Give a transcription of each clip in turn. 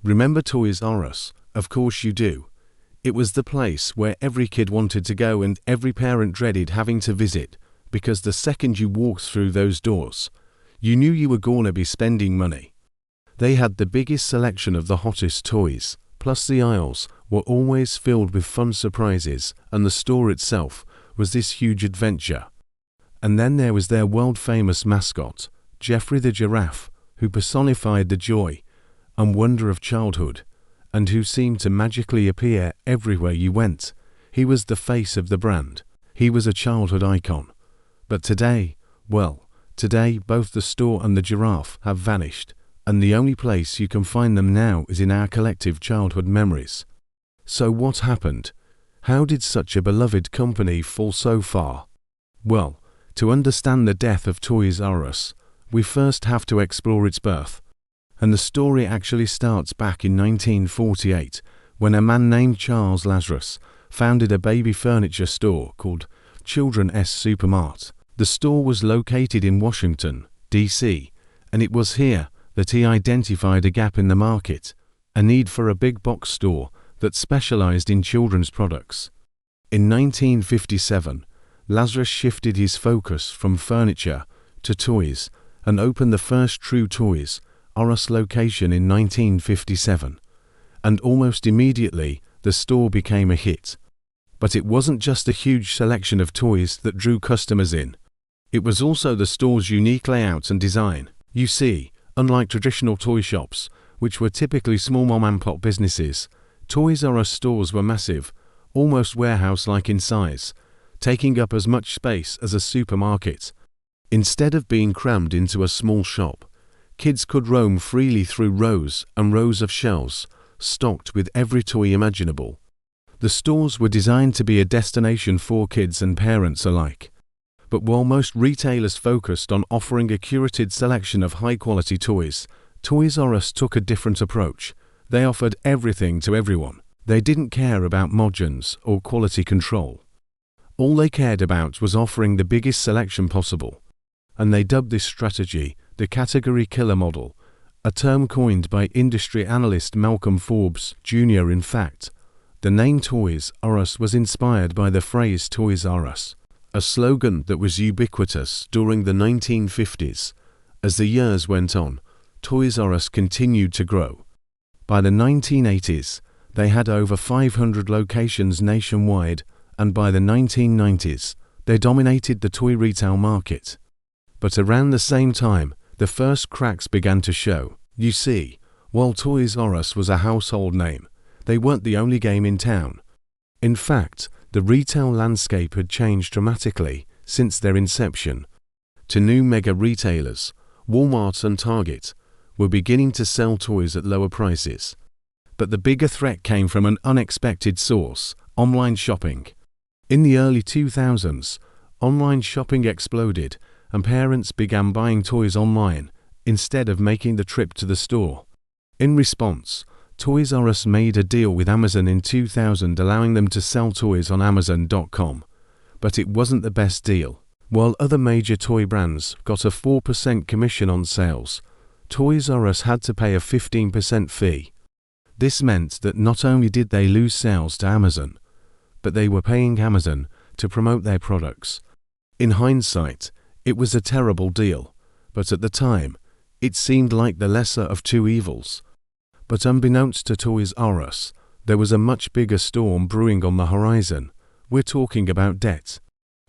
Remember Toys R Us? Of course you do. It was the place where every kid wanted to go and every parent dreaded having to visit, because the second you walked through those doors, you knew you were gonna be spending money. They had the biggest selection of the hottest toys, plus the aisles were always filled with fun surprises, and the store itself was this huge adventure. And then there was their world-famous mascot, Geoffrey the giraffe, who personified the joy and wonder of childhood, and who seemed to magically appear everywhere you went. He was the face of the brand. He was a childhood icon. But today, today both the store and the giraffe have vanished, and the only place you can find them now is in our collective childhood memories. So what happened? How did such a beloved company fall so far? Well, to understand the death of Toys R Us, we first have to explore its birth. And the story actually starts back in 1948, when a man named Charles Lazarus founded a baby furniture store called Children's Supermart. The store was located in Washington, D.C., and it was here that he identified a gap in the market, a need for a big box store that specialized in children's products. In 1957, Lazarus shifted his focus from furniture to toys and opened the first true Toys R Us location in 1957. And almost immediately, the store became a hit. But it wasn't just a huge selection of toys that drew customers in. It was also the store's unique layout and design. You see, unlike traditional toy shops, which were typically small mom-and-pop businesses, Toys R Us stores were massive, almost warehouse-like in size, taking up as much space as a supermarket. Instead of being crammed into a small shop, kids could roam freely through rows and rows of shelves, stocked with every toy imaginable. The stores were designed to be a destination for kids and parents alike. But while most retailers focused on offering a curated selection of high-quality toys, Toys R Us took a different approach. They offered everything to everyone. They didn't care about margins or quality control. All they cared about was offering the biggest selection possible. And they dubbed this strategy the category killer model, a term coined by industry analyst Malcolm Forbes Jr. In fact, the name Toys R Us was inspired by the phrase Toys R Us, a slogan that was ubiquitous during the 1950s. As the years went on, Toys R Us continued to grow. By the 1980s, they had over 500 locations nationwide, and by the 1990s, they dominated the toy retail market. But around the same time, the first cracks began to show. You see, while Toys R Us was a household name, they weren't the only game in town. In fact, the retail landscape had changed dramatically since their inception. To new mega retailers, Walmart and Target were beginning to sell toys at lower prices. But the bigger threat came from an unexpected source: online shopping. In the early 2000s, online shopping exploded, and parents began buying toys online instead of making the trip to the store. In response, Toys R Us made a deal with Amazon in 2000, allowing them to sell toys on Amazon.com. But it wasn't the best deal. While other major toy brands got a 4% commission on sales, Toys R Us had to pay a 15% fee. This meant that not only did they lose sales to Amazon, but they were paying Amazon to promote their products. In hindsight, it was a terrible deal, but at the time, it seemed like the lesser of two evils. But unbeknownst to Toys R Us, there was a much bigger storm brewing on the horizon. We're talking about debt.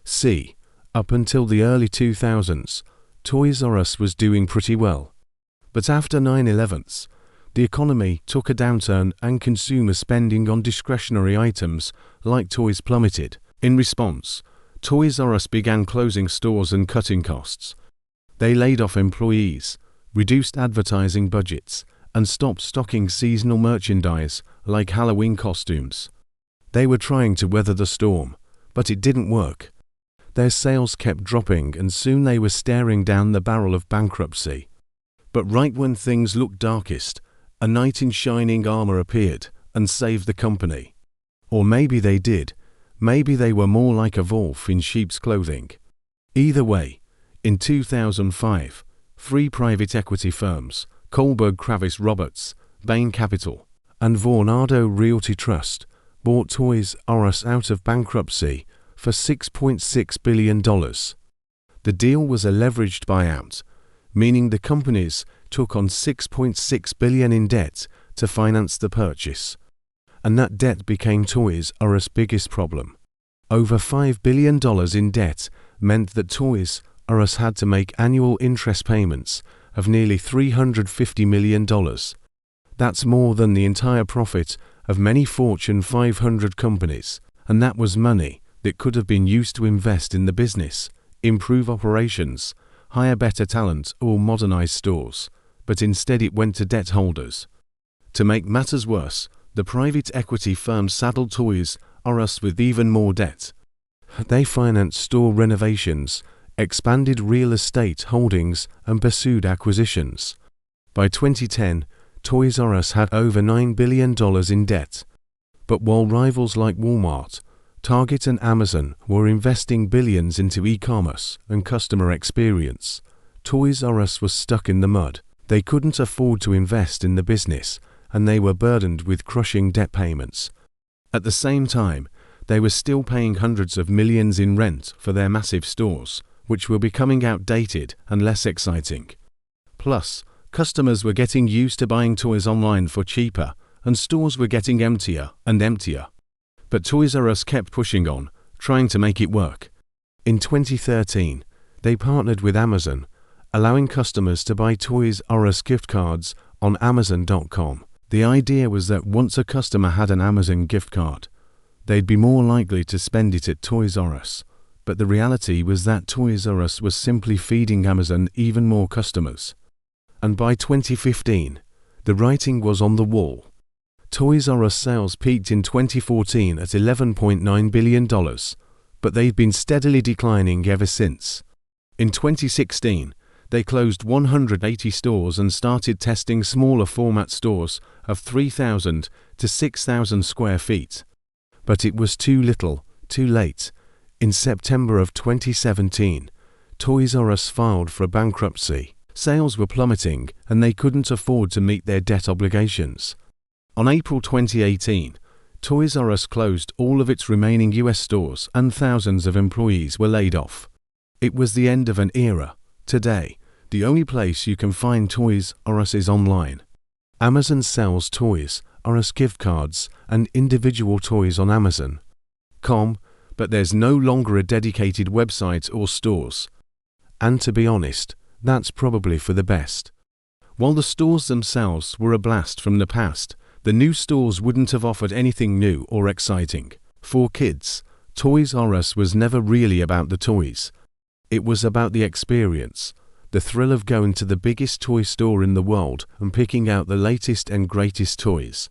See, up until the early 2000s, Toys R Us was doing pretty well. But after 9/11, the economy took a downturn and consumer spending on discretionary items like toys plummeted. In response, Toys R Us began closing stores and cutting costs. They laid off employees, reduced advertising budgets, and stopped stocking seasonal merchandise like Halloween costumes. They were trying to weather the storm, but it didn't work. Their sales kept dropping, and soon they were staring down the barrel of bankruptcy. But right when things looked darkest, a knight in shining armor appeared and saved the company. Or maybe they did. Maybe they were more like a wolf in sheep's clothing. Either way, in 2005, three private equity firms, Kohlberg Kravis Roberts, Bain Capital, and Vornado Realty Trust bought Toys R Us out of bankruptcy for $6.6 billion. The deal was a leveraged buyout, meaning the companies took on $6.6 billion in debt to finance the purchase. And that debt became Toys R Us' biggest problem. Over $5 billion in debt meant that Toys R Us had to make annual interest payments of nearly $350 million. That's more than the entire profit of many Fortune 500 companies, and that was money that could have been used to invest in the business, improve operations, hire better talent, or modernize stores, but instead it went to debt holders. To make matters worse, the private equity firm saddled Toys R Us with even more debt. They financed store renovations, expanded real estate holdings, and pursued acquisitions. By 2010, Toys R Us had over $9 billion in debt. But while rivals like Walmart, Target, and Amazon were investing billions into e-commerce and customer experience, Toys R Us was stuck in the mud. They couldn't afford to invest in the business, and they were burdened with crushing debt payments. At the same time, they were still paying hundreds of millions in rent for their massive stores, which were becoming outdated and less exciting. Plus, customers were getting used to buying toys online for cheaper, and stores were getting emptier and emptier. But Toys R Us kept pushing on, trying to make it work. In 2013, they partnered with Amazon, allowing customers to buy Toys R Us gift cards on Amazon.com. The idea was that once a customer had an Amazon gift card, they'd be more likely to spend it at Toys R Us. But the reality was that Toys R Us was simply feeding Amazon even more customers. And by 2015, the writing was on the wall. Toys R Us sales peaked in 2014 at $11.9 billion, but they've been steadily declining ever since. In 2016, they closed 180 stores and started testing smaller format stores of 3,000 to 6,000 square feet. But it was too little, too late. In September of 2017, Toys R Us filed for bankruptcy. Sales were plummeting, and they couldn't afford to meet their debt obligations. On April 2018, Toys R Us closed all of its remaining US stores, and thousands of employees were laid off. It was the end of an era. Today, the only place you can find Toys R Us is online. Amazon sells Toys R Us gift cards and individual toys on Amazon.com, but there's no longer a dedicated website or stores. And to be honest, that's probably for the best. While the stores themselves were a blast from the past, the new stores wouldn't have offered anything new or exciting. For kids, Toys R Us was never really about the toys. It was about the experience, the thrill of going to the biggest toy store in the world and picking out the latest and greatest toys.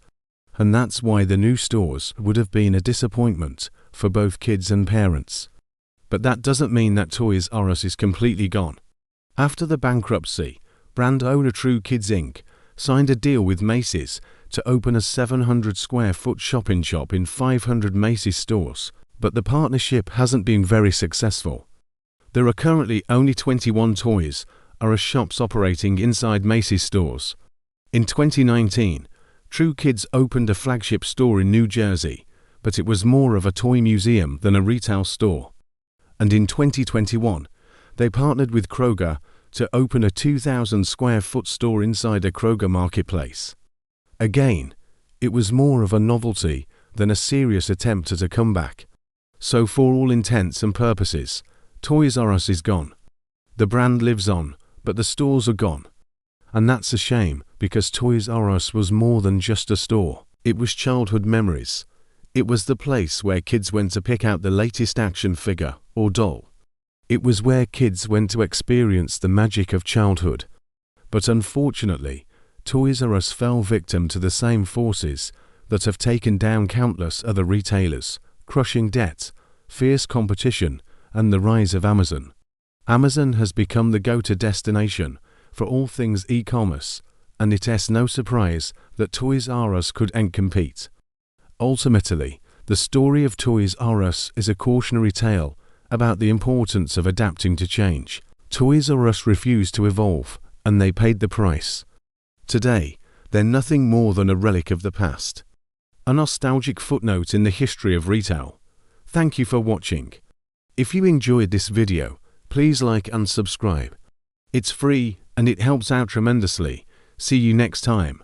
And that's why the new stores would have been a disappointment for both kids and parents. But that doesn't mean that Toys R Us is completely gone. After the bankruptcy, brand owner True Kids Inc. signed a deal with Macy's to open a 700-square-foot shop-in-shop in 500 Macy's stores, but the partnership hasn't been very successful. There are currently only 21 Toys R Us shops operating inside Macy's stores. In 2019, True Kids opened a flagship store in New Jersey, but it was more of a toy museum than a retail store. And in 2021, they partnered with Kroger to open a 2,000-square-foot store inside a Kroger marketplace. Again, it was more of a novelty than a serious attempt at a comeback. So for all intents and purposes, Toys R Us is gone. The brand lives on, but the stores are gone. And that's a shame, because Toys R Us was more than just a store. It was childhood memories. It was the place where kids went to pick out the latest action figure or doll. It was where kids went to experience the magic of childhood. But unfortunately, Toys R Us fell victim to the same forces that have taken down countless other retailers: crushing debt, fierce competition, and the rise of Amazon. Amazon has become the go-to destination for all things e-commerce, and it's no surprise that Toys R Us couldn't compete. Ultimately, the story of Toys R Us is a cautionary tale about the importance of adapting to change. Toys R Us refused to evolve, and they paid the price. Today, They're nothing more than a relic of the past. A nostalgic footnote in the history of retail. Thank you for watching. If you enjoyed this video, please like and subscribe. It's free and it helps out tremendously. See you next time.